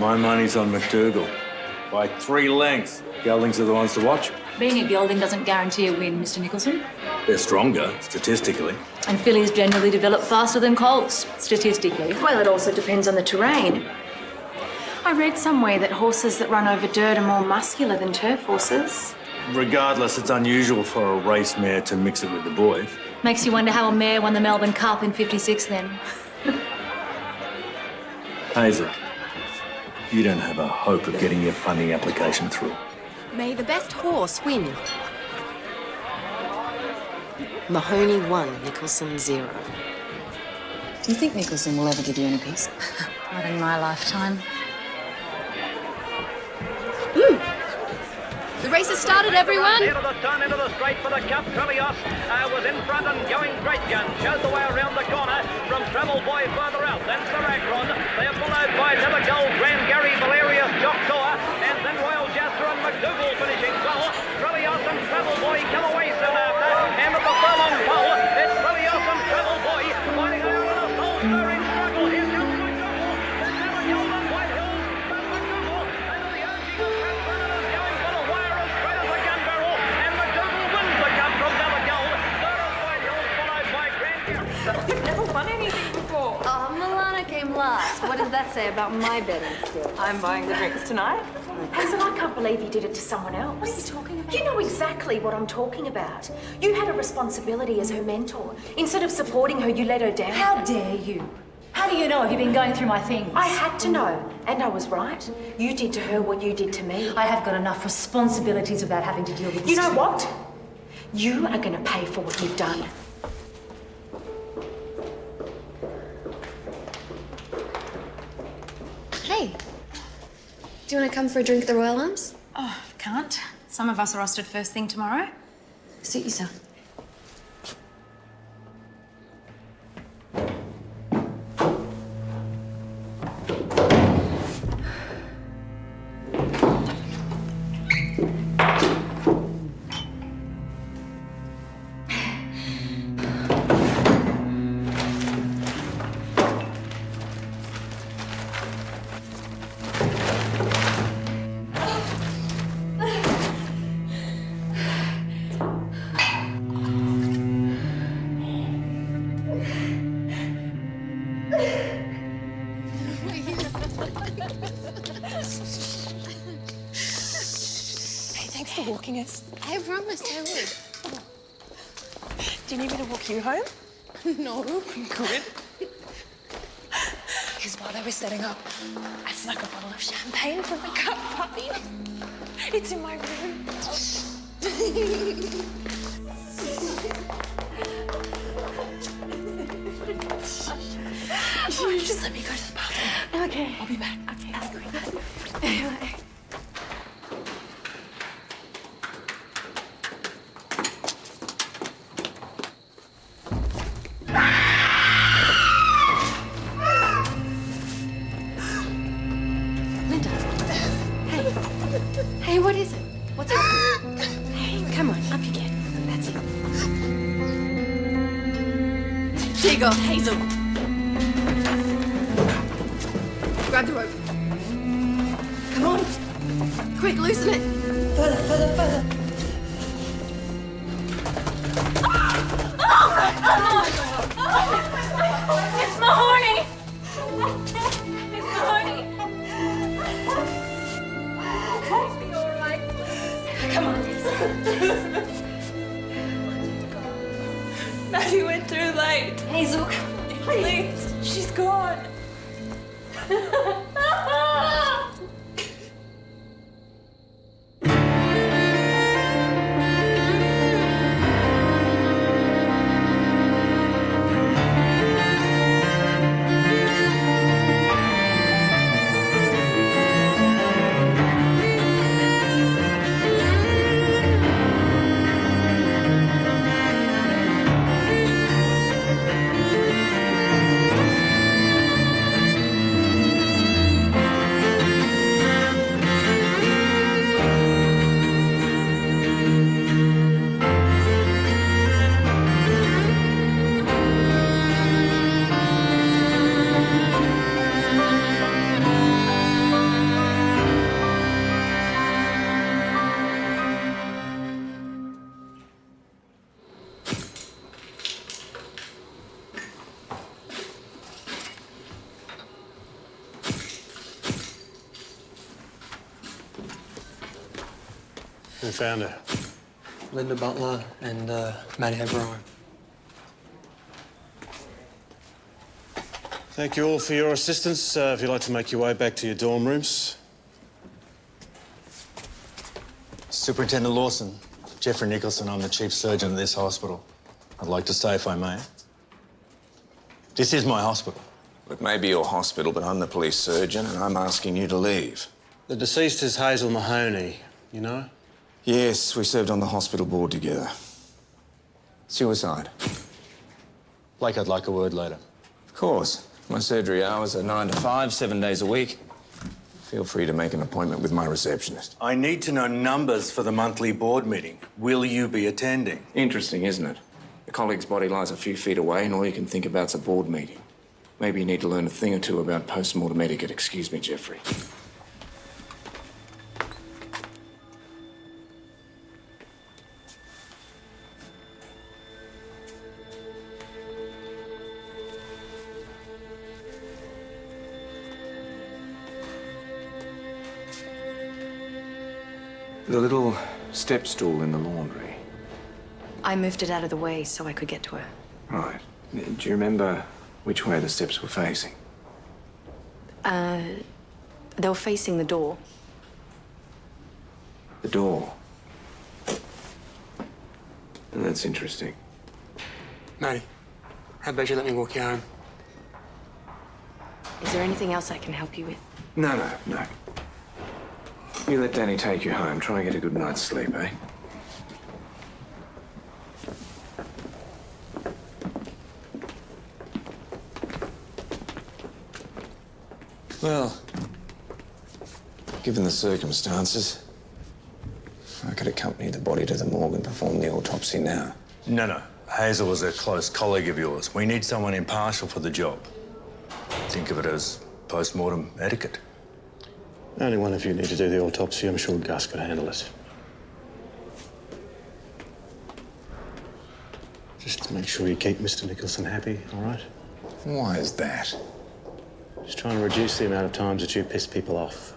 My money's on McDougall. By 3 lengths. Geldings are the ones to watch. Being a gelding doesn't guarantee a win, Mr. Nicholson. They're stronger, statistically. And fillies generally develop faster than colts, statistically. Well, it also depends on the terrain. I read somewhere that horses that run over dirt are more muscular than turf horses. Regardless, it's unusual for a race mare to mix it with the boys. Makes you wonder how a mare won the Melbourne Cup in '56 then. Hazel, you don't have a hope of getting your funding application through. May the best horse win. Mahoney 1, Nicholson 0. Do you think Nicholson will ever give you any peace? Not in my lifetime. The race has started, everyone. Into the turn, into the straight for the cup. Trelios was in front and going great gun. Showed the way around the corner from Travel Boy further out. Then Saracron. They are followed by Never Gold, Grand Gary, Valerius, Jocktor, and then Royal Jasper and McDougall finishing well. Trelios and Travel Boy come away soon after. And at the furlong pole, it's Trelios and Travel Boy fighting out in a soul-stirring struggle. Here comes McDougall. Then Never Gold and White Hills. But McDougall under the urging of Pat Brennan is going for the wire as straight as a gun barrel. And McDougall wins the cup from Never Gold. Third as White Hills followed by Grand Gary. You've never won anything before. Oh, Milana came last. What does that say about my betting skills? I'm buying the drinks tonight. Hazel, I can't believe you did it to someone else. What are you talking about? You know exactly what I'm talking about. You had a responsibility as her mentor. Instead of supporting her, you let her down. How dare you? How do you know? Have you been going through my things? I had to know, and I was right. You did to her what you did to me. I have got enough responsibilities without having to deal with this. You know what? You are going to pay for what you've done. Hey, do you want to come for a drink at the Royal Arms? Oh, can't. Some of us are rostered first thing tomorrow. Suit yourself. Thanks for walking us. I promised I would. Do you need me to walk you home? No. Good. Because while they were setting up, I snuck a bottle of champagne from the cup party. It's in my room. Just let me go to the bathroom. Okay. I'll be back. Okay. Have a great night. Hey, what is it? What's happening? Hey, come on, up you get. That's it. Here you go, Hazel. Grab the rope. Come on. Quick, loosen it. Further. It's Mahoney! It's Mahoney! Come on. Maddie went too late. Hazel, Please, she's gone. Who found her? Linda Butler and Maddie O'Brien. Thank you all for your assistance. If you'd like to make your way back to your dorm rooms. Superintendent Lawson, Jeffrey Nicholson, I'm the chief surgeon of this hospital. I'd like to stay if I may. This is my hospital. It may be your hospital, but I'm the police surgeon and I'm asking you to leave. The deceased is Hazel Mahoney, you know? Yes, we served on the hospital board together. Suicide. Blake, I'd like a word later. Of course. My surgery hours are 9 to 5, 7 days a week. Feel free to make an appointment with my receptionist. I need to know numbers for the monthly board meeting. Will you be attending? Interesting, isn't it? The colleague's body lies a few feet away and all you can think about's a board meeting. Maybe you need to learn a thing or two about post-mortem etiquette. Excuse me, Jeffrey. The little step stool in the laundry. I moved it out of the way so I could get to her. Right. Do you remember which way the steps were facing? They were facing the door. The door. That's interesting. Maddie, how about you let me walk you home? Is there anything else I can help you with? No. You let Danny take you home. Try and get a good night's sleep, eh? Well, given the circumstances, I could accompany the body to the morgue and perform the autopsy now. No. Hazel was a close colleague of yours. We need someone impartial for the job. Think of it as post-mortem etiquette. Only one of you need to do the autopsy. I'm sure Gus could handle it. Just make sure you keep Mr. Nicholson happy, all right? Why is that? Just trying to reduce the amount of times that you piss people off.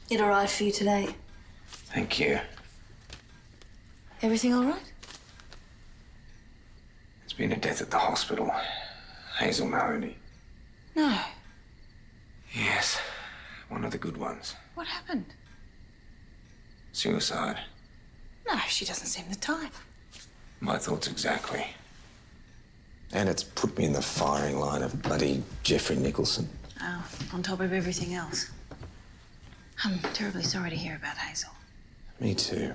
It arrived for you today. Thank you. Everything all right? It's been a death at the hospital. Hazel Mahoney. No. Yes, one of the good ones. What happened? Suicide. No, she doesn't seem the type. My thoughts exactly. And it's put me in the firing line of bloody Jeffrey Nicholson. Oh, on top of everything else. I'm terribly sorry to hear about Hazel. Me too.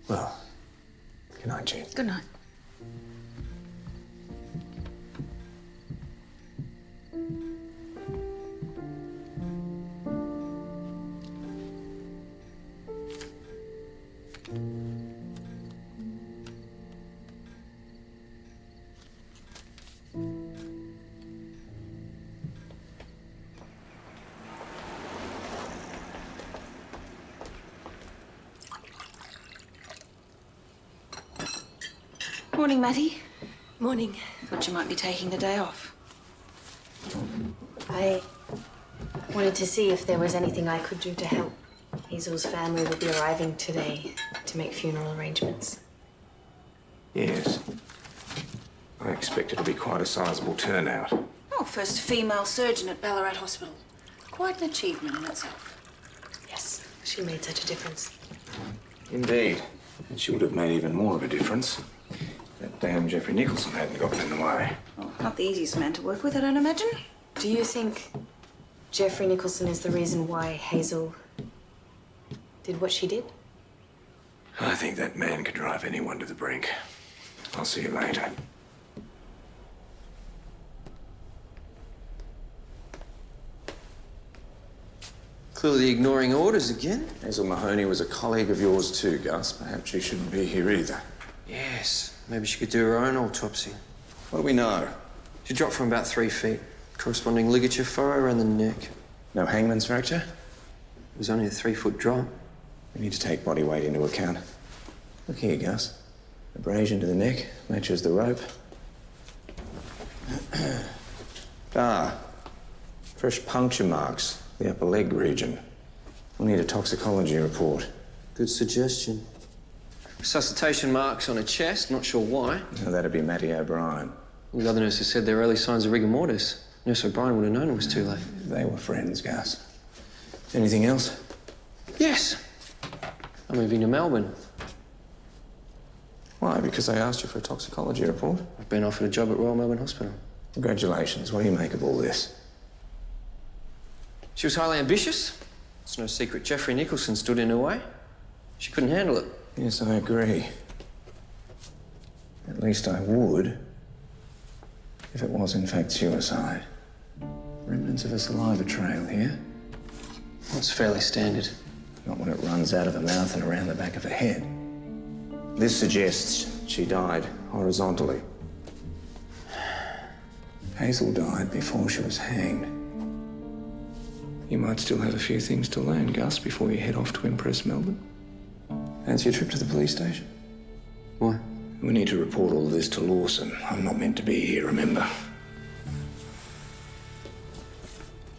Well, good night, Jean. Good night. Morning, Matty. Morning. Thought you might be taking the day off. I wanted to see if there was anything I could do to help. Hazel's family will be arriving today to make funeral arrangements. Yes. I expect it'll be quite a sizable turnout. Oh, first female surgeon at Ballarat Hospital. Quite an achievement in itself. Yes, she made such a difference. Indeed. And she would have made even more of a difference. That damn Jeffrey Nicholson hadn't gotten in the way. Oh, not the easiest man to work with, I don't imagine. Do you think Jeffrey Nicholson is the reason why Hazel did what she did? I think that man could drive anyone to the brink. I'll see you later. Clearly ignoring orders again. Hazel Mahoney was a colleague of yours too, Gus. Perhaps she shouldn't be here either. Yes. Maybe she could do her own autopsy. What do we know? She dropped from about 3 feet. Corresponding ligature furrow around the neck. No hangman's fracture? It was only a 3-foot drop. We need to take body weight into account. Look here, Gus. Abrasion to the neck matches the rope. Fresh puncture marks, the upper leg region. We'll need a toxicology report. Good suggestion. Resuscitation marks on her chest, not sure why. Now, that'd be Matty O'Brien. All the other nurses said there were early signs of rigor mortis. Nurse O'Brien would have known it was too late. They were friends, Gus. Anything else? Yes. I'm moving to Melbourne. Why? Because I asked you for a toxicology report? I've been offered a job at Royal Melbourne Hospital. Congratulations. What do you make of all this? She was highly ambitious. It's no secret Jeffrey Nicholson stood in her way. She couldn't handle it. Yes, I agree. At least I would, if it was in fact suicide. Remnants of a saliva trail here. That's fairly standard. Not when it runs out of the mouth and around the back of the head. This suggests she died horizontally. Hazel died before she was hanged. You might still have a few things to learn, Gus, before you head off to impress Melbourne. Fancy a trip to the police station? Why? We need to report all this to Lawson. I'm not meant to be here, remember?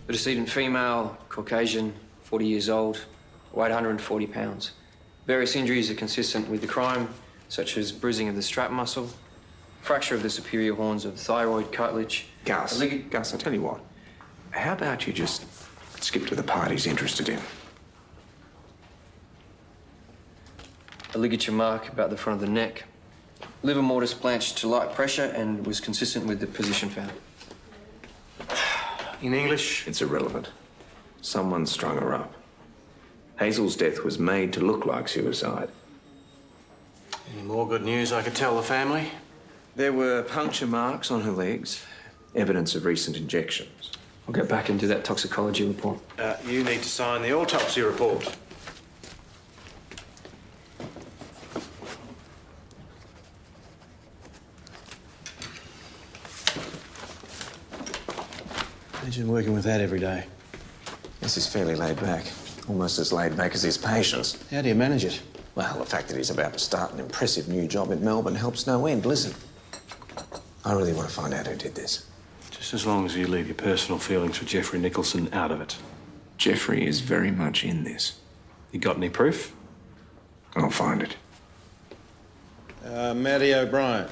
The decedent female, Caucasian, 40 years old, weighed 140 pounds. Various injuries are consistent with the crime, such as bruising of the strap muscle, fracture of the superior horns of thyroid cartilage. Gus, Gus, I tell you what. How about you just skip to the part he's interested in? A ligature mark about the front of the neck. Liver mortis blanched to light pressure and was consistent with the position found. In English, it's irrelevant. Someone strung her up. Hazel's death was made to look like suicide. Any more good news I could tell the family? There were puncture marks on her legs, evidence of recent injections. I'll get back and do that toxicology report. You need to sign the autopsy report. Imagine working with that every day. This is fairly laid back. Almost as laid back as his patients. How do you manage it? Well, the fact that he's about to start an impressive new job in Melbourne helps no end. Listen, I really want to find out who did this. Just as long as you leave your personal feelings for Jeffrey Nicholson out of it. Jeffrey is very much in this. You got any proof? I'll find it. Matty O'Brien.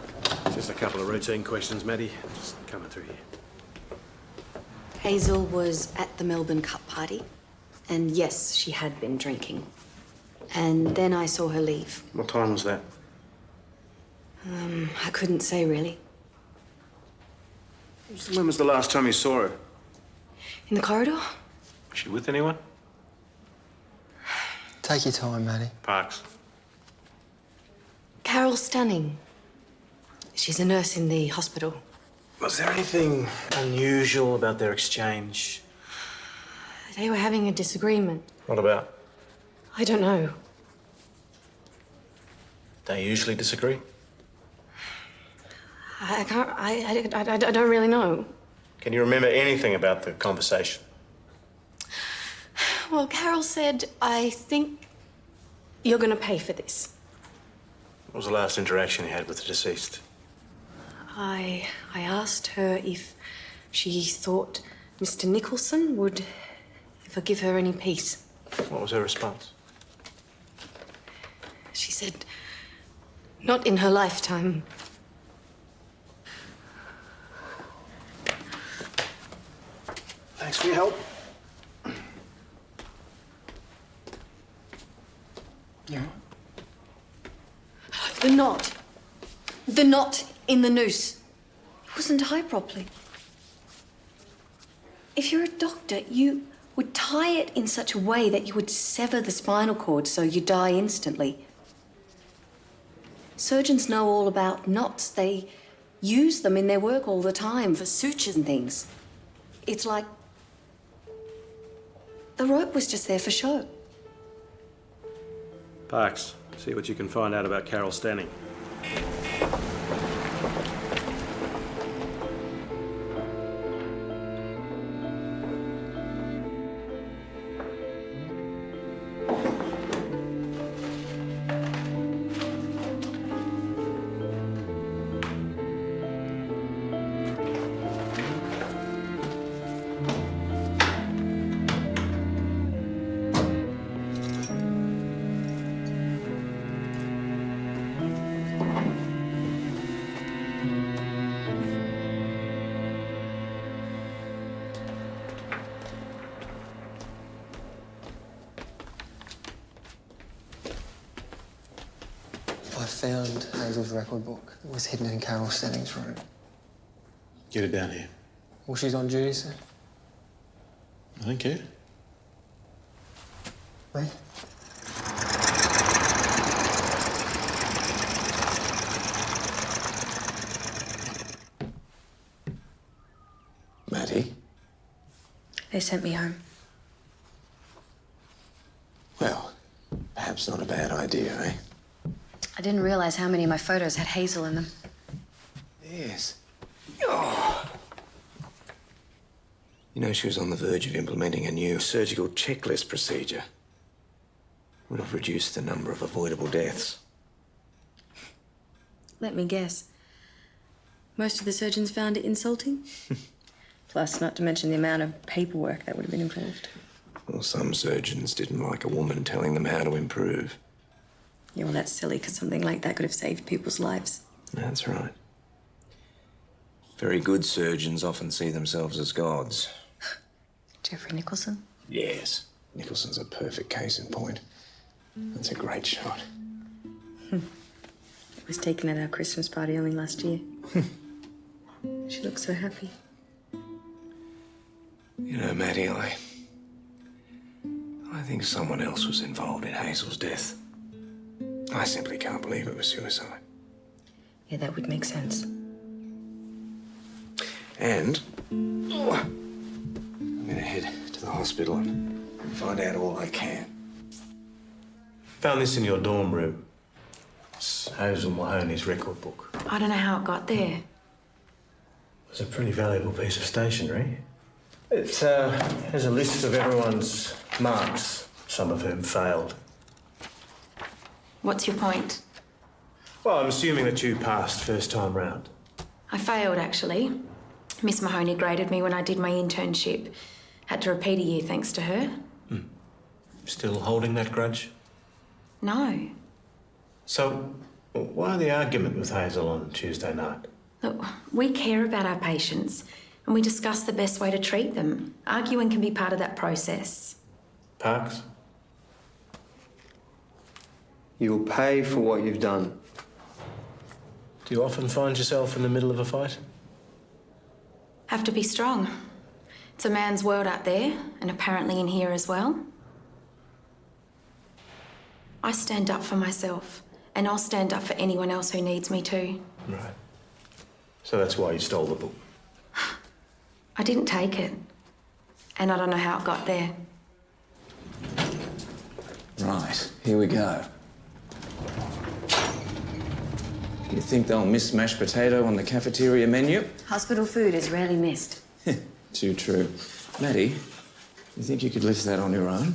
Just a couple of routine questions, Matty. Just coming through here. Hazel was at the Melbourne Cup party, and yes, she had been drinking. And then I saw her leave. What time was that? I couldn't say, really. When was the last time you saw her? In the corridor? Was she with anyone? Take your time, Matty. Parks. Carol Stanning. She's a nurse in the hospital. Was there anything unusual about their exchange? They were having a disagreement. What about? I don't know. They usually disagree? I can't. I don't really know. Can you remember anything about the conversation? Well, Carol said, I think you're going to pay for this. What was the last interaction you had with the deceased? I asked her if she thought Mr. Nicholson would forgive her any peace. What was her response? She said, not in her lifetime. Thanks for your help. Yeah. The knot in the noose. It wasn't tied properly. If you're a doctor, you would tie it in such a way that you would sever the spinal cord so you die instantly. Surgeons know all about knots. They use them in their work all the time for sutures and things. It's like The rope was just there for show. Parks, see what you can find out about Carol Stanning. I found Hazel's record book. It was hidden in Carol Stanning's room. Get her down here. Well, she's on duty, sir. I don't care. Wait. Maddie? They sent me home. Well, perhaps not a bad idea, eh? I didn't realize how many of my photos had Hazel in them. Yes. Oh. You know, she was on the verge of implementing a new surgical checklist procedure. Would have reduced the number of avoidable deaths. Let me guess. Most of the surgeons found it insulting. Plus, not to mention the amount of paperwork that would have been involved. Well, some surgeons didn't like a woman telling them how to improve. Yeah, well, that's silly, because something like that could have saved people's lives. That's right. Very good surgeons often see themselves as gods. Jeffrey Nicholson? Yes. Nicholson's a perfect case in point. That's a great shot. It was taken at our Christmas party only last year. She looks so happy. You know, Maddie, I think someone else was involved in Hazel's death. I simply can't believe it was suicide. Yeah, that would make sense. And I'm gonna head to the hospital and find out all I can. Found this in your dorm room. It's Hazel Mahoney's record book. I don't know how it got there. It's a pretty valuable piece of stationery. It has a list of everyone's marks, some of whom failed. What's your point? Well, I'm assuming that you passed first time round. I failed, actually. Miss Mahoney graded me when I did my internship. Had to repeat a year thanks to her. Still holding that grudge? No. So, why the argument with Hazel on Tuesday night? Look, we care about our patients and we discuss the best way to treat them. Arguing can be part of that process. Parks? You'll pay for what you've done. Do you often find yourself in the middle of a fight? Have to be strong. It's a man's world out there, and apparently in here as well. I stand up for myself, and I'll stand up for anyone else who needs me to. Right. So that's why you stole the book? I didn't take it, and I don't know how it got there. Right, here we go. You think they'll miss mashed potato on the cafeteria menu? Hospital food is rarely missed. Too true. Maddie, you think you could lift that on your own?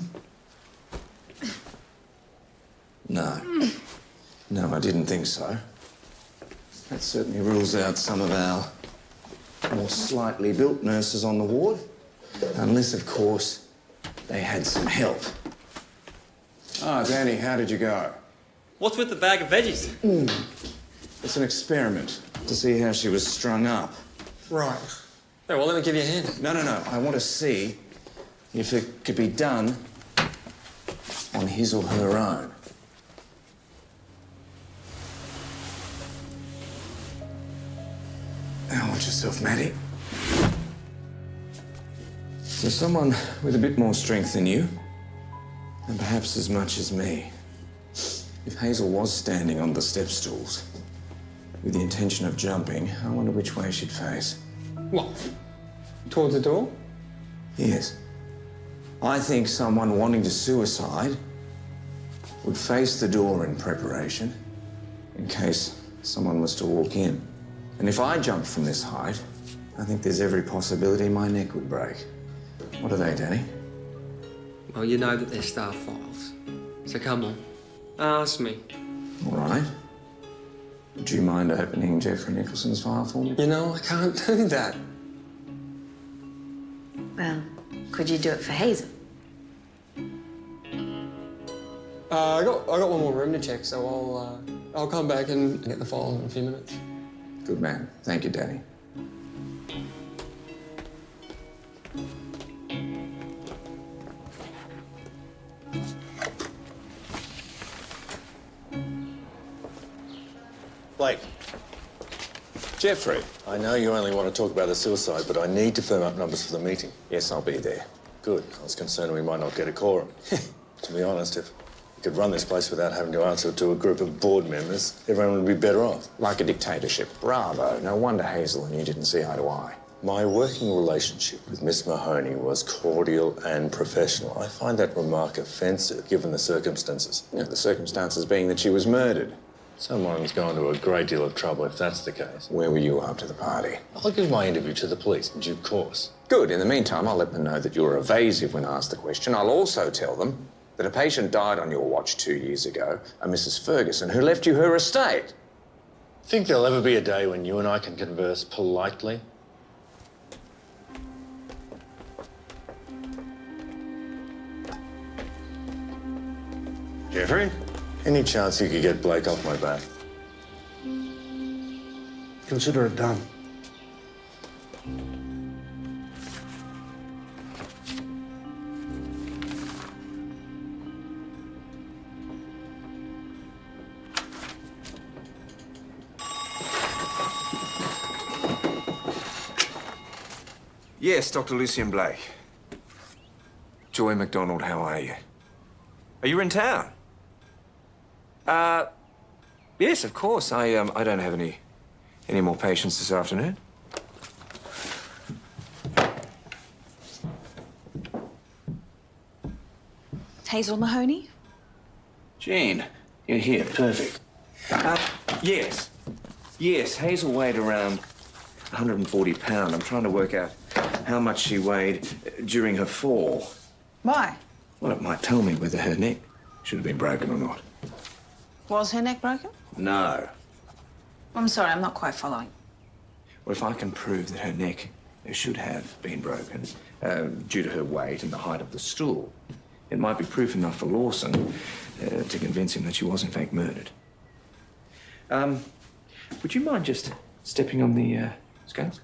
No. No, I didn't think so. That certainly rules out some of our more slightly built nurses on the ward. Unless, of course, they had some help. Ah, Danny, how did you go? What's with the bag of veggies? It's an experiment to see how she was strung up. Right. Hey, well, let me give you a hand. No. I want to see if it could be done on his or her own. Now, watch yourself, Maddie. So someone with a bit more strength than you, and perhaps as much as me. If Hazel was standing on the step stools with the intention of jumping, I wonder which way she'd face. What? Towards the door? Yes. I think someone wanting to suicide would face the door in preparation in case someone was to walk in. And if I jumped from this height, I think there's every possibility my neck would break. What are they, Danny? Well, you know that they're staff files. So come on, ask me. All right. Would you mind opening Jeffrey Nicholson's file for me? You know, I can't do that. Well, could you do it for Hazel? I got one more room to check, so I'll come back and get the file in a few minutes. Good man. Thank you, Danny. Blake. Jeffrey. I know you only want to talk about the suicide, but I need to firm up numbers for the meeting. Yes, I'll be there. Good. I was concerned we might not get a quorum. To be honest, if we could run this place without having to answer to a group of board members, everyone would be better off. Like a dictatorship. Bravo. No wonder Hazel and you didn't see eye to eye. My working relationship with Miss Mahoney was cordial and professional. I find that remark offensive, given the circumstances. Yeah, the circumstances being that she was murdered. Someone's gone to a great deal of trouble if that's the case. Where were you after the party? I'll give my interview to the police in due course. Good. In the meantime, I'll let them know that you're evasive when asked the question. I'll also tell them that a patient died on your watch 2 years ago, a Mrs. Ferguson, who left you her estate. Think there'll ever be a day when you and I can converse politely? Jeffrey? Any chance you could get Blake off my back? Consider it done. Yes, Dr. Lucien Blake. Joy MacDonald, how are you? Are you in town? Yes, of course. I don't have any more patients this afternoon. Hazel Mahoney? Jean, you're here. Perfect. Yes. Yes, Hazel weighed around 140 pounds. I'm trying to work out how much she weighed during her fall. Why? Well, it might tell me whether her neck should have been broken or not. Was her neck broken? No. I'm sorry, I'm not quite following. Well, if I can prove that her neck should have been broken due to her weight and the height of the stool, it might be proof enough for Lawson to convince him that she was in fact murdered. Would you mind just stepping on the scales?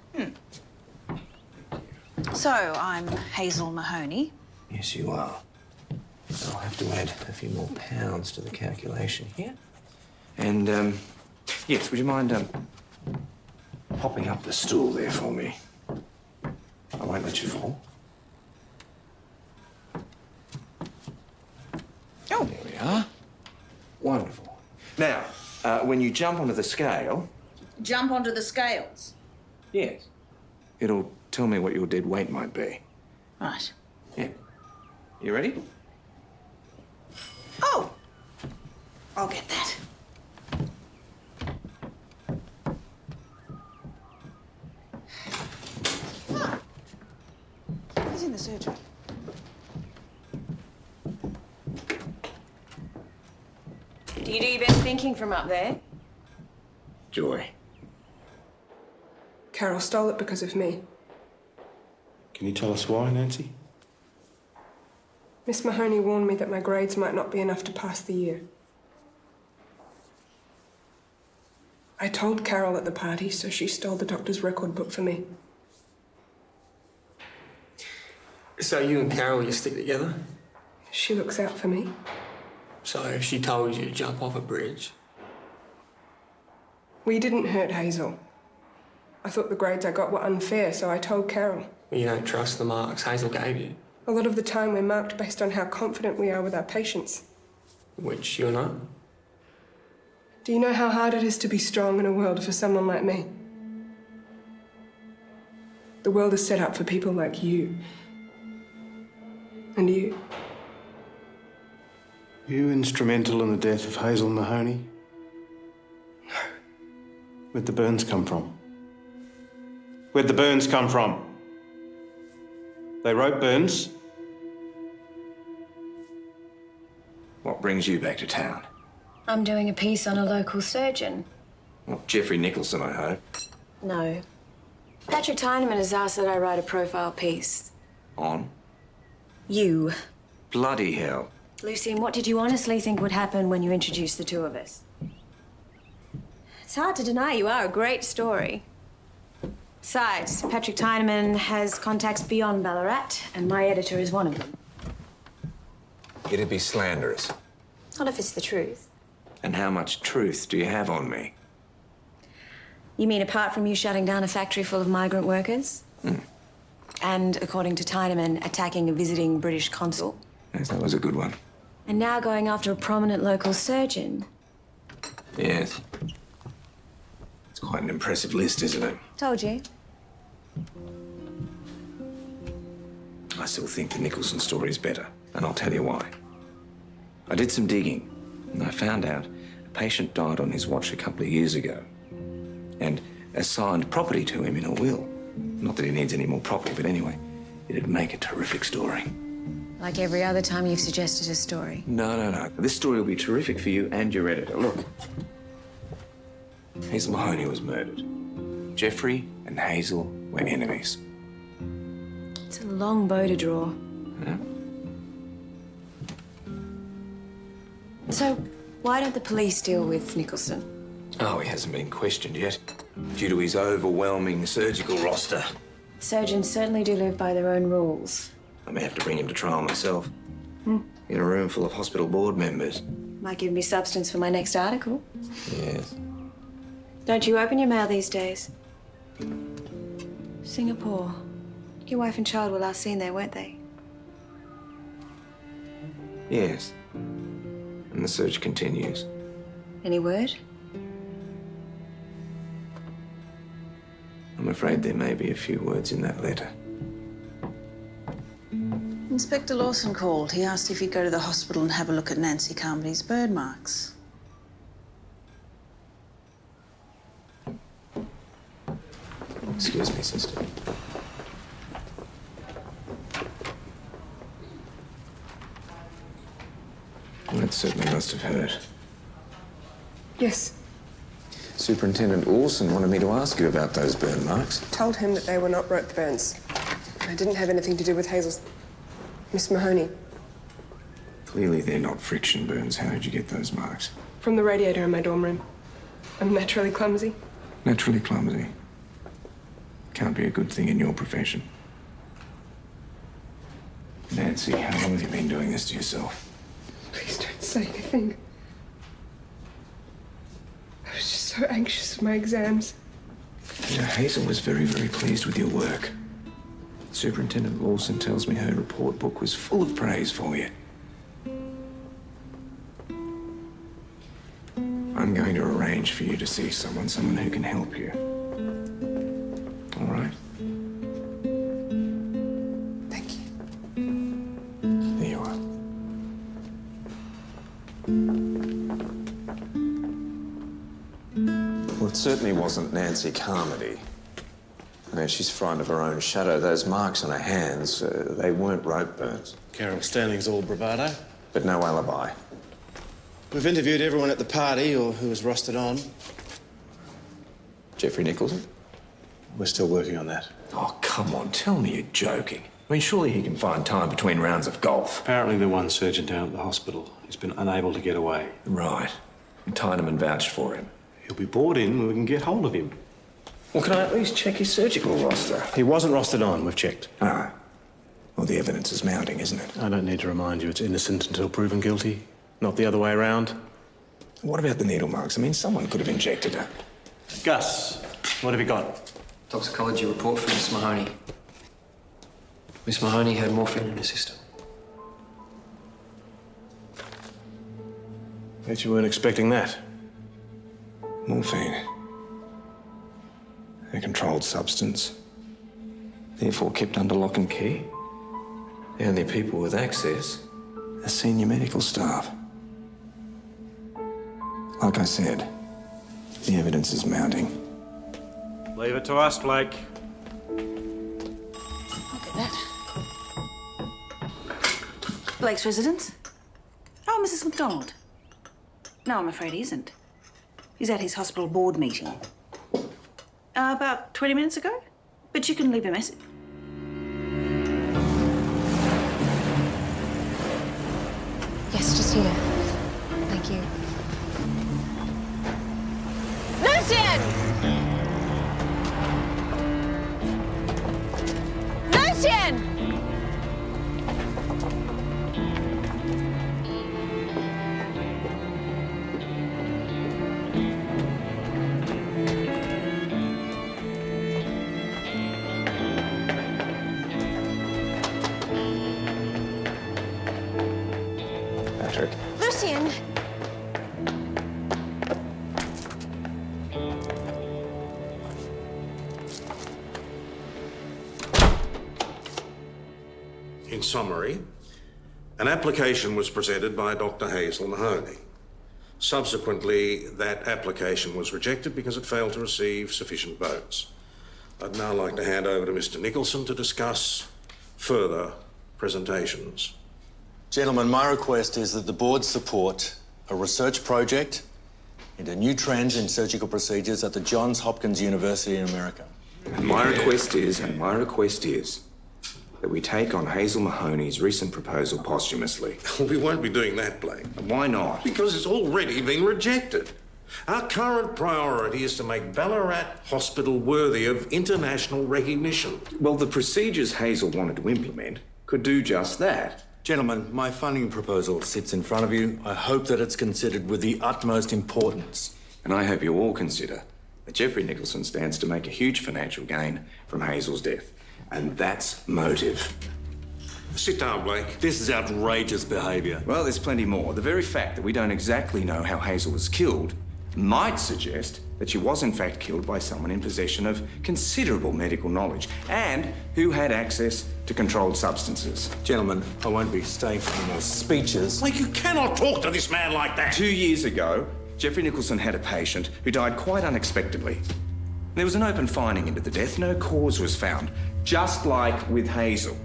So, I'm Hazel Mahoney. Yes, you are. I'll have to add a few more pounds to the calculation here. And, yes, would you mind popping up the stool there for me? I won't let you fall. Oh. There we are. Wonderful. Now, when you jump onto the scale... Jump onto the scales? Yes. It'll tell me what your dead weight might be. Right. Yeah. You ready? Oh! I'll get that. He's in the surgery. Do you do your best thinking from up there? Joy. Carol stole it because of me. Can you tell us why, Nancy? Miss Mahoney warned me that my grades might not be enough to pass the year. I told Carol at the party, so she stole the doctor's record book for me. So you and Carol, you stick together? She looks out for me. So if she told you to jump off a bridge? We didn't hurt Hazel. I thought the grades I got were unfair, so I told Carol. You don't trust the marks Hazel gave you? A lot of the time we're marked based on how confident we are with our patients. Which you're not? Do you know how hard it is to be strong in a world for someone like me? The world is set up for people like you. And you? Were you instrumental in the death of Hazel Mahoney? No. Where'd the burns come from? Where'd the burns come from? They wrote burns. What brings you back to town? I'm doing a piece on a local surgeon. Well, Jeffrey Nicholson, I hope. No. Patrick Tyneman has asked that I write a profile piece. On? You. Bloody hell. Lucy, and what did you honestly think would happen when you introduced the two of us? It's hard to deny you are a great story. Besides, Patrick Tyneman has contacts beyond Ballarat, and my editor is one of them. It'd be slanderous. Not if it's the truth. And how much truth do you have on me? You mean apart from you shutting down a factory full of migrant workers? Hmm. And, according to Tyneman, attacking a visiting British consul? Yes, that was a good one. And now going after a prominent local surgeon? Yes. It's quite an impressive list, isn't it? Told you. I still think the Nicholson story is better, and I'll tell you why. I did some digging, and I found out a patient died on his watch a couple of years ago, and assigned property to him in a will. Not that he needs any more property, but anyway, it'd make a terrific story. Like every other time you've suggested a story. No. This story will be terrific for you and your editor. Look. Hazel Mahoney was murdered. Jeffrey and Hazel were enemies. It's a long bow to draw. Yeah? So, why don't the police deal with Nicholson? Oh, he hasn't been questioned yet, due to his overwhelming surgical roster. Surgeons certainly do live by their own rules. I may have to bring him to trial myself. Hmm. In a room full of hospital board members. Might give me substance for my next article. Yes. Don't you open your mail these days? Singapore. Your wife and child were last seen there, weren't they? Yes. And the search continues. Any word? I'm afraid there may be a few words in that letter. Inspector Lawson called. He asked if he'd go to the hospital and have a look at Nancy Carmody's burn marks. Excuse me, sister. Well, that certainly must have hurt. Yes. Superintendent Orson wanted me to ask you about those burn marks. Told him that they were not rope burns. I didn't have anything to do with Hazel's... Miss Mahoney. Clearly they're not friction burns. How did you get those marks? From the radiator in my dorm room. I'm naturally clumsy. Naturally clumsy. Can't be a good thing in your profession. Nancy, how long have you been doing this to yourself? Please don't say anything. I was just so anxious for my exams. You know, Hazel was very, very pleased with your work. Superintendent Lawson tells me her report book was full of praise for you. I'm going to arrange for you to see someone who can help you. All right? Thank you. There you are. Well, it certainly wasn't Nancy Carmody. I know she's frightened of her own shadow. Those marks on her hands, they weren't rope burns. Carol Stanley's all bravado. But no alibi. We've interviewed everyone at the party or who was rostered on. Jeffrey Nicholson? We're still working on that. Oh, come on, tell me you're joking. I mean, surely he can find time between rounds of golf. Apparently the one surgeon down at the hospital has been unable to get away. Right. And Tyneman vouched for him. He'll be brought in when we can get hold of him. Well, can I at least check his surgical roster? He wasn't rostered on, we've checked. Ah. Well, the evidence is mounting, isn't it? I don't need to remind you it's innocent until proven guilty, not the other way around. What about the needle marks? I mean, someone could have injected her. Gus, what have you got? Toxicology report from Miss Mahoney. Miss Mahoney had morphine in her system. Bet you weren't expecting that. Morphine. A controlled substance. Therefore kept under lock and key. The only people with access are senior medical staff. Like I said, the evidence is mounting. Leave it to us, Blake. Look at that. Blake's residence? Oh, Mrs. McDonald. No, I'm afraid he isn't. He's at his hospital board meeting. About 20 minutes ago. But you can leave a message. Yes, just here. Thank you. Lucian! Lucian! Patrick. Lucian! In summary, an application was presented by Dr. Hazel Mahoney. Subsequently, that application was rejected because it failed to receive sufficient votes. I'd now like to hand over to Mr. Nicholson to discuss further presentations. Gentlemen, my request is that the board support a research project into new trends in surgical procedures at the Johns Hopkins University in America. And my request is that we take on Hazel Mahoney's recent proposal posthumously. We won't be doing that, Blake. Why not? Because it's already been rejected. Our current priority is to make Ballarat Hospital worthy of international recognition. Well, the procedures Hazel wanted to implement could do just that. Gentlemen, my funding proposal sits in front of you. I hope that it's considered with the utmost importance. And I hope you all consider that Jeffrey Nicholson stands to make a huge financial gain from Hazel's death. And that's motive. Sit down, Blake. This is outrageous behaviour. Well, there's plenty more. The very fact that we don't exactly know how Hazel was killed might suggest that she was in fact killed by someone in possession of considerable medical knowledge and who had access to controlled substances. Gentlemen, I won't be staying for any more speeches. Blake, you cannot talk to this man like that. 2 years ago, Jeffrey Nicholson had a patient who died quite unexpectedly. There was an open finding into the death. No cause was found, just like with Hazel.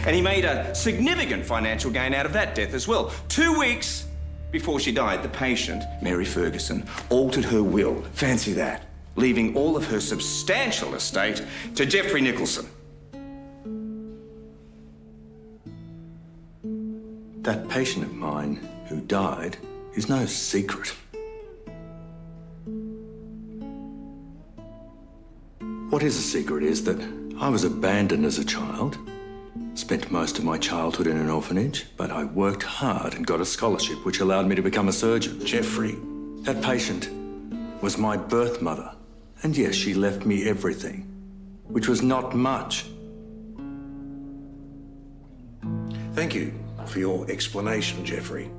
And he made a significant financial gain out of that death as well. 2 weeks before she died, the patient, Mary Ferguson, altered her will. Fancy that. Leaving all of her substantial estate to Jeffrey Nicholson. That patient of mine who died is no secret. What is a secret is that I was abandoned as a child, spent most of my childhood in an orphanage, but I worked hard and got a scholarship which allowed me to become a surgeon. Jeffrey. That patient was my birth mother. And yes, she left me everything, which was not much. Thank you for your explanation, Jeffrey.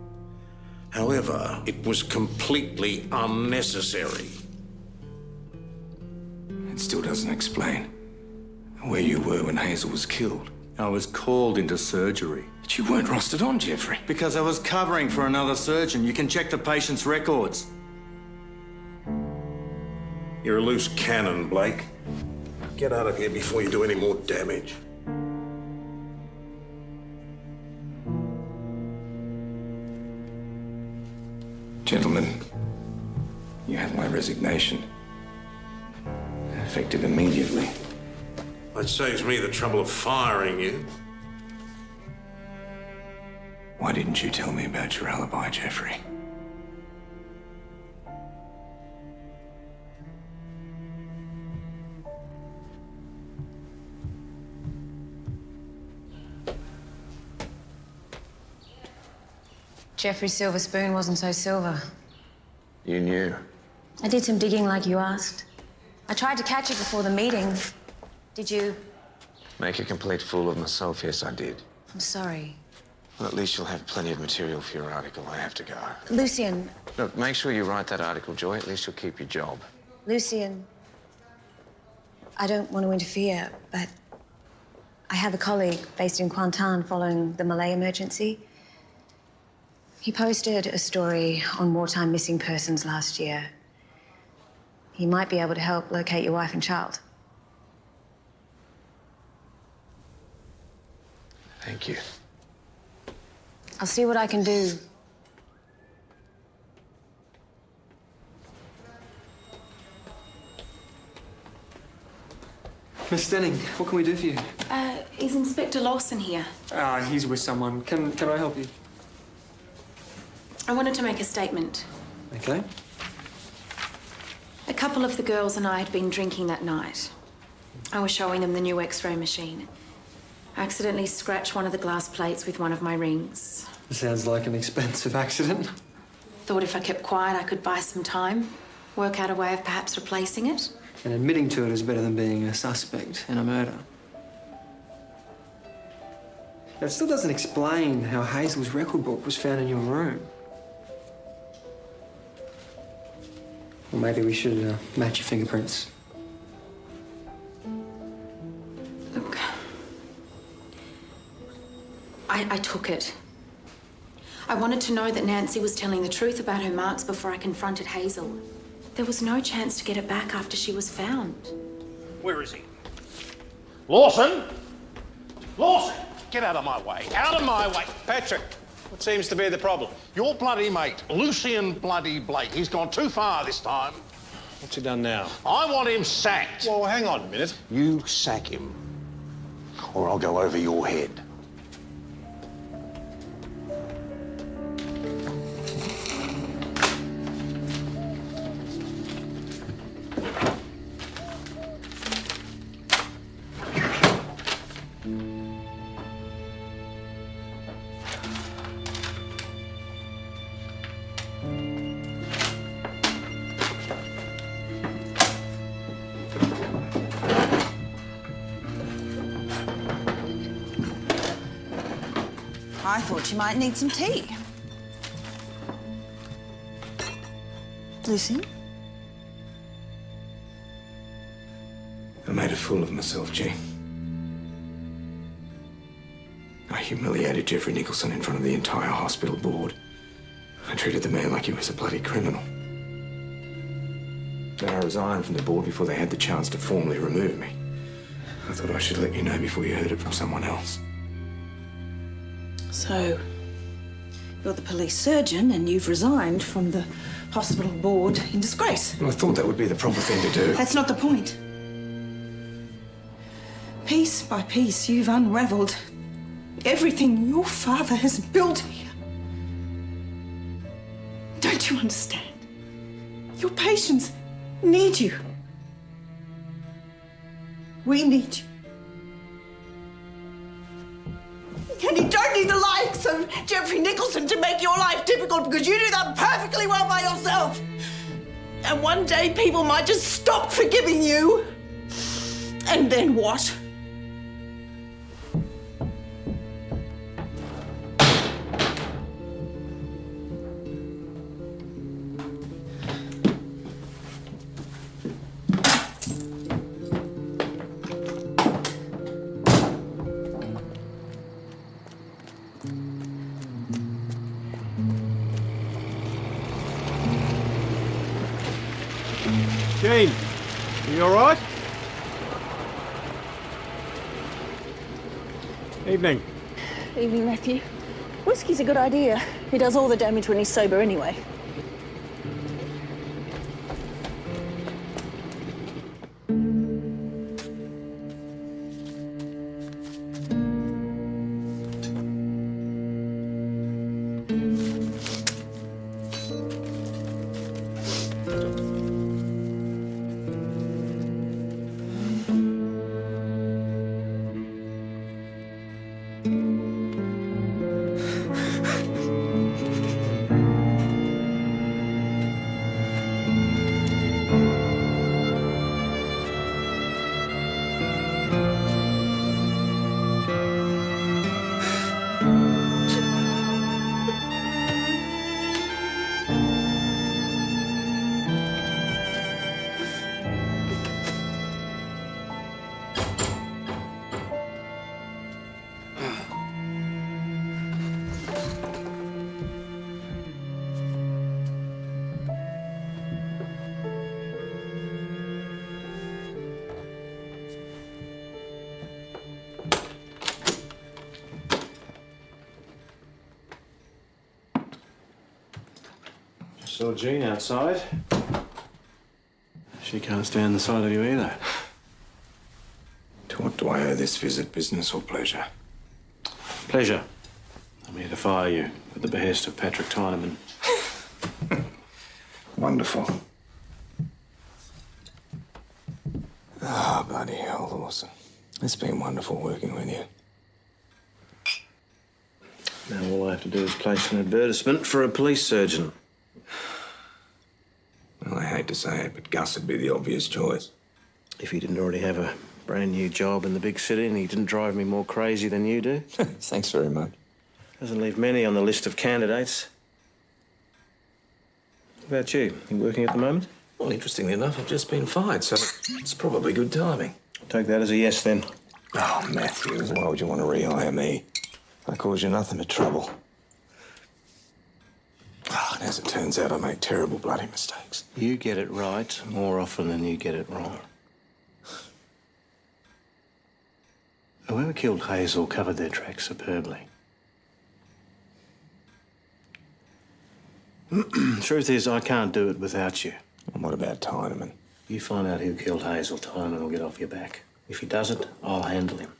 However, it was completely unnecessary. It still doesn't explain where you were when Hazel was killed. I was called into surgery. But you weren't rostered on, Jeffrey. Because I was covering for another surgeon. You can check the patient's records. You're a loose cannon, Blake. Get out of here before you do any more damage. Gentlemen, you have my resignation. Effective immediately. That saves me the trouble of firing you. Why didn't you tell me about your alibi, Jeffrey? Jeffrey's silver spoon wasn't so silver. You knew. I did some digging like you asked. I tried to catch it before the meeting. Did you? Make a complete fool of myself, yes, I did. I'm sorry. Well, at least you'll have plenty of material for your article. I have to go. Lucian. Look, make sure you write that article, Joy. At least you'll keep your job. Lucian. I don't want to interfere, but I have a colleague based in Kuantan following the Malay emergency. He posted a story on wartime missing persons last year. He might be able to help locate your wife and child. Thank you. I'll see what I can do. Miss Stenning, what can we do for you? Is Inspector Lawson here? He's with someone. Can I help you? I wanted to make a statement. Okay. A couple of the girls and I had been drinking that night. I was showing them the new X-ray machine. I accidentally scratched one of the glass plates with one of my rings. Sounds like an expensive accident. Thought if I kept quiet, I could buy some time, work out a way of perhaps replacing it. And admitting to it is better than being a suspect in a murder. It still doesn't explain how Hazel's record book was found in your room. Or maybe we should match your fingerprints. Look, I took it. I wanted to know that Nancy was telling the truth about her marks before I confronted Hazel. There was no chance to get it back after she was found. Where is he? Lawson! Lawson! Get out of my way. Out of my way. Patrick, what seems to be the problem? Your bloody mate, Lucian bloody Blake. He's gone too far this time. What's he done now? I want him sacked. Well, hang on a minute. You sack him, or I'll go over your head. I thought you might need some tea. Lucy? I made a fool of myself, Jean. I humiliated Jeffrey Nicholson in front of the entire hospital board. I treated the man like he was a bloody criminal. Then I resigned from the board before they had the chance to formally remove me. I thought I should let you know before you heard it from someone else. So, you're the police surgeon and you've resigned from the hospital board in disgrace. Well, I thought that would be the proper thing to do. That's not the point. Piece by piece, you've unravelled everything your father has built here. Don't you understand? Your patients need you. We need you. And you don't need the likes of Jeffrey Nicholson to make your life difficult because you do that perfectly well by yourself. And one day people might just stop forgiving you. And then what? Jean, are you all right? Evening. Evening, Matthew. Whiskey's a good idea. He does all the damage when he's sober anyway. Saw Jean outside. She can't stand the sight of you either. To what do I owe this visit, business or pleasure? Pleasure. I'm here to fire you at the behest of Patrick Tyneman. Wonderful. Ah, bloody hell, Lawson. It's been wonderful working with you. Now all I have to do is place an advertisement for a police surgeon. Well, I hate to say it, but Gus would be the obvious choice. If he didn't already have a brand new job in the big city and he didn't drive me more crazy than you do. Thanks very much. Doesn't leave many on the list of candidates. What about you? You working at the moment? Well, interestingly enough, I've just been fired, so it's probably good timing. Take that as a yes, then. Oh, Matthew, why would you want to rehire me? I cause you nothing but trouble. Oh, and as it turns out, I make terrible bloody mistakes. You get it right more often than you get it wrong. Whoever killed Hazel covered their tracks superbly. Truth is, I can't do it without you. And what about Tyneman? You find out who killed Hazel, Tyneman will get off your back. If he doesn't, I'll handle him.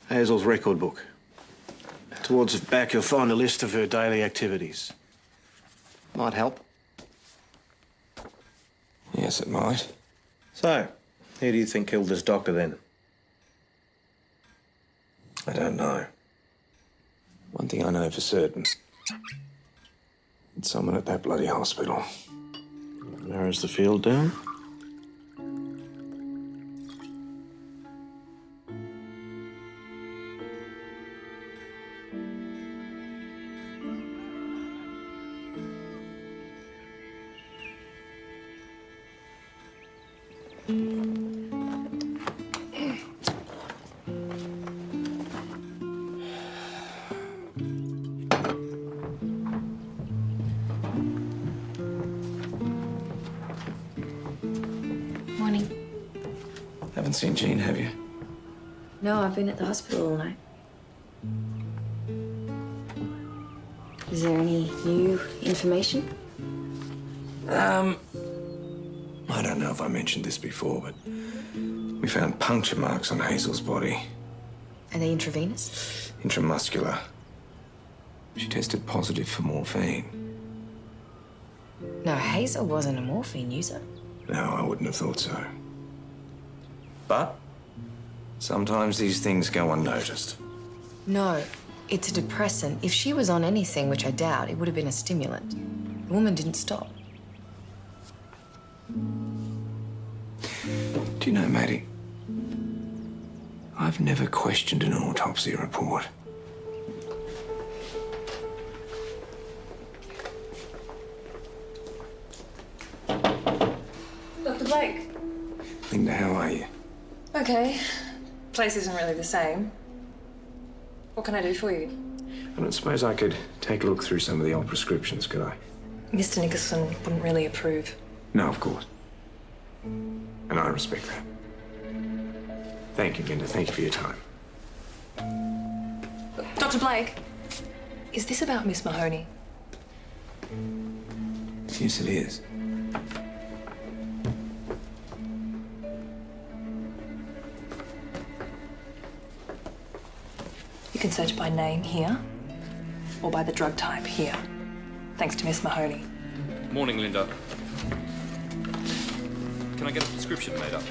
Hazel's record book. Towards the back, you'll find a list of her daily activities. Might help. Yes, it might. So, who do you think killed this doctor, then? I don't know. One thing I know for certain. It's someone at that bloody hospital. Narrows the field down. Morning. Haven't seen Jean, have you? No, I've been at the hospital all night. Is there any new information? I don't know if I mentioned this before, but we found puncture marks on Hazel's body. Are they intravenous? Intramuscular. She tested positive for morphine. No, Hazel wasn't a morphine user. No, I wouldn't have thought so. But sometimes these things go unnoticed. No, it's a depressant. If she was on anything, which I doubt, it would have been a stimulant. The woman didn't stop. Do you know, Maddie, I've never questioned an autopsy report. Dr. Blake. Linda, how are you? Okay. Place isn't really the same. What can I do for you? I don't suppose I could take a look through some of the old prescriptions, could I? Mr. Nicholson wouldn't really approve. No, of course. And I respect that. Thank you, Linda. Thank you for your time. Dr. Blake, is this about Miss Mahoney? Yes, it is. You can search by name here, or by the drug type here. Thanks to Miss Mahoney. Morning, Linda. Can I get a prescription made up?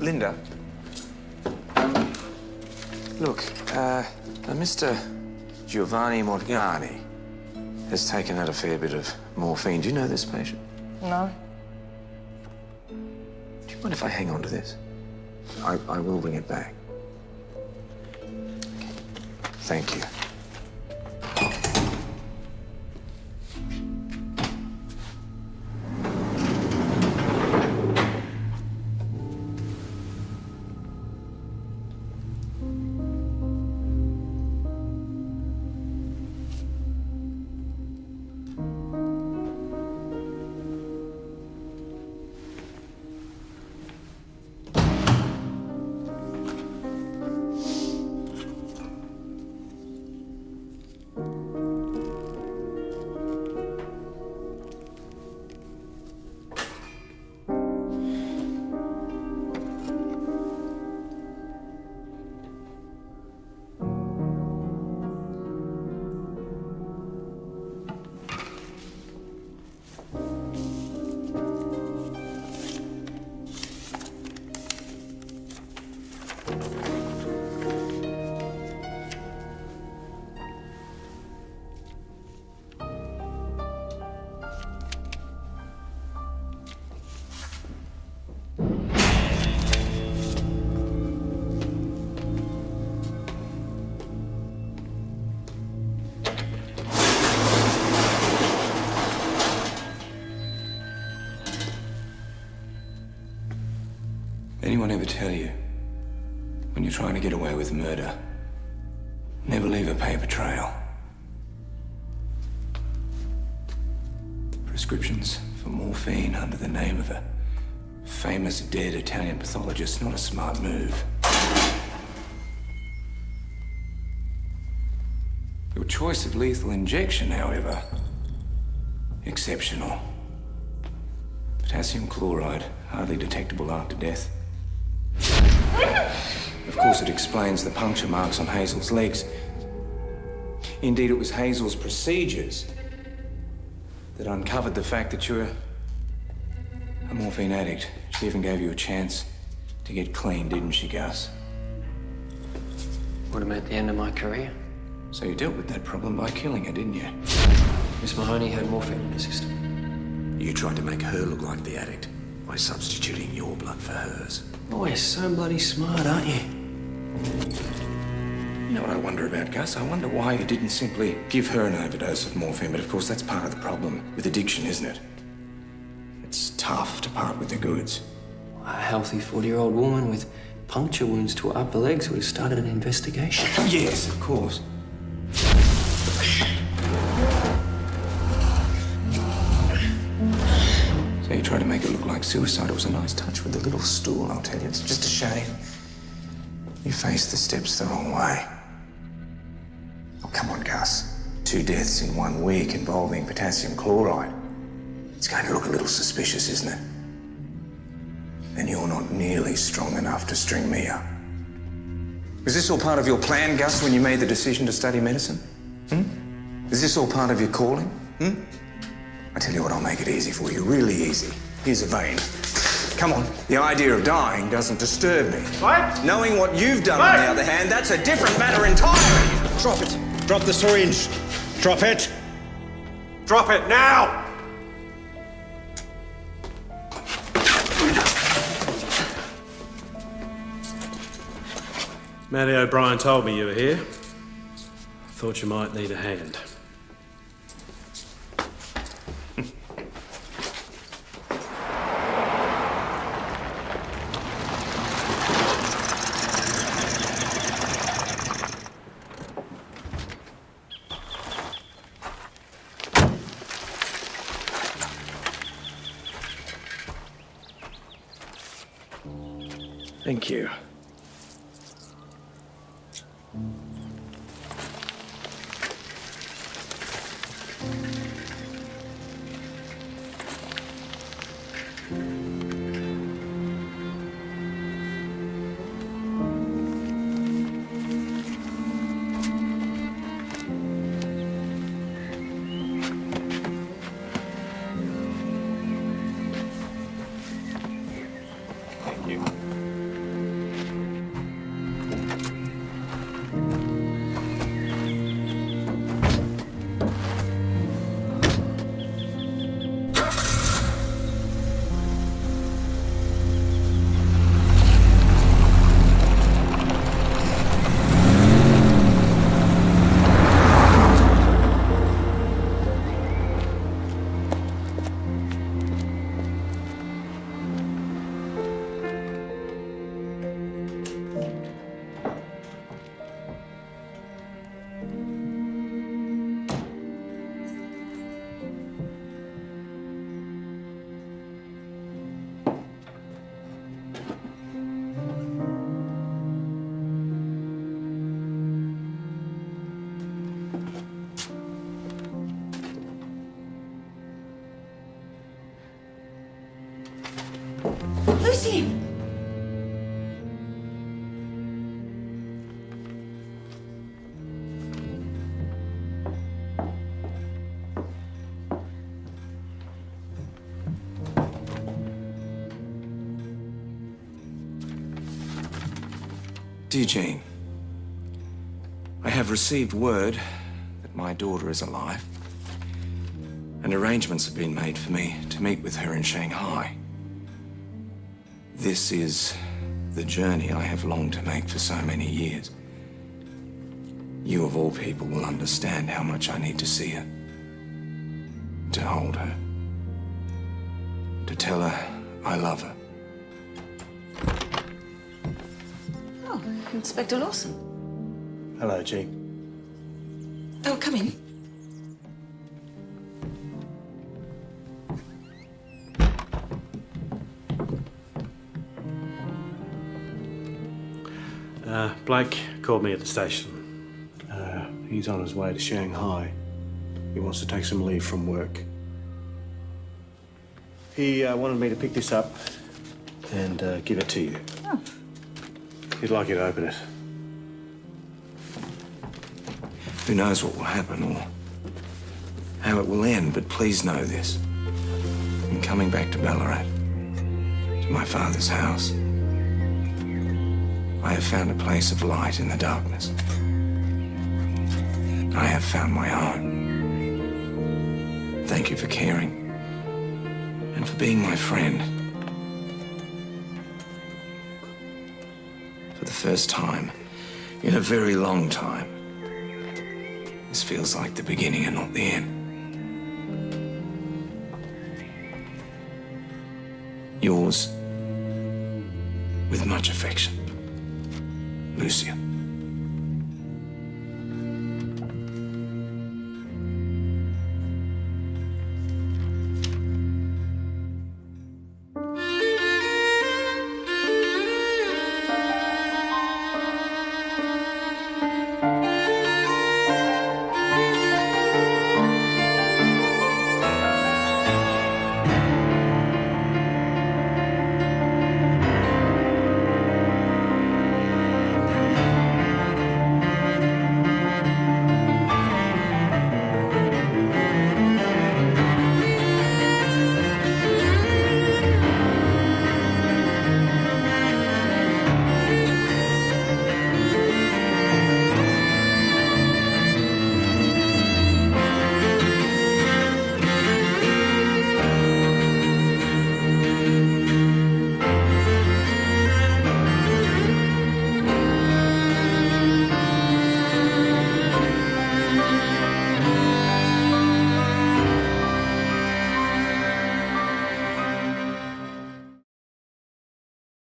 Linda. Look, Mr. Giovanni Morgani has taken out a fair bit of morphine. Do you know this patient? No. Do you mind if I hang on to this? I will bring it back. Thank you. anyone ever tell you, when you're trying to get away with murder, never leave a paper trail? Prescriptions for morphine under the name of a famous dead Italian pathologist, not a smart move. Your choice of lethal injection, however, exceptional. Potassium chloride, hardly detectable after death. Of course, it explains the puncture marks on Hazel's legs. Indeed, it was Hazel's procedures that uncovered the fact that you're a morphine addict. She even gave you a chance to get clean, didn't she, Gus? Would have meant the end of my career. So you dealt with that problem by killing her, didn't you? Miss Mahoney had morphine in the system. You tried to make her look like the addict by substituting your blood for hers. Oh, you're so bloody smart, aren't you? You know what I wonder about, Gus? I wonder why you didn't simply give her an overdose of morphine, but of course that's part of the problem with addiction, isn't it? It's tough to part with the goods. A healthy 40-year-old woman with puncture wounds to her upper legs would have started an investigation. Yes, of course. So you tried to make it look like suicide. It was a nice touch with the little stool, I'll tell you. It's just a shame you faced the steps the wrong way. Oh, come on, Gus. 2 deaths in 1 week involving potassium chloride. It's going to look a little suspicious, isn't it? And you're not nearly strong enough to string me up. Was this all part of your plan, Gus, when you made the decision to study medicine? Is this all part of your calling? I tell you what, I'll make it easy for you, really easy. Here's a vein. Come on. The idea of dying doesn't disturb me. What? Knowing what you've done, on the other hand, that's a different matter entirely. Drop it. Drop the syringe. Drop it. Drop it now! Matty O'Brien told me you were here. Thought you might need a hand. Thank you. Lucy! Dear Jean, I have received word that my daughter is alive, and arrangements have been made for me to meet with her in Shanghai. This is the journey I have longed to make for so many years. You, of all people, will understand how much I need to see her, to hold her, to tell her I love her. Inspector Lawson. Hello, G. Oh, come in. Blake called me at the station. He's on his way to Shanghai. He wants to take some leave from work. He wanted me to pick this up and give it to you. Oh. He'd like you to open it. Who knows what will happen or how it will end, but please know this. I'm coming back to Ballarat, to my father's house. I have found a place of light in the darkness. I have found my home. Thank you for caring and for being my friend. For the first time in a very long time, this feels like the beginning and not the end. Yours, with much affection, Lucia.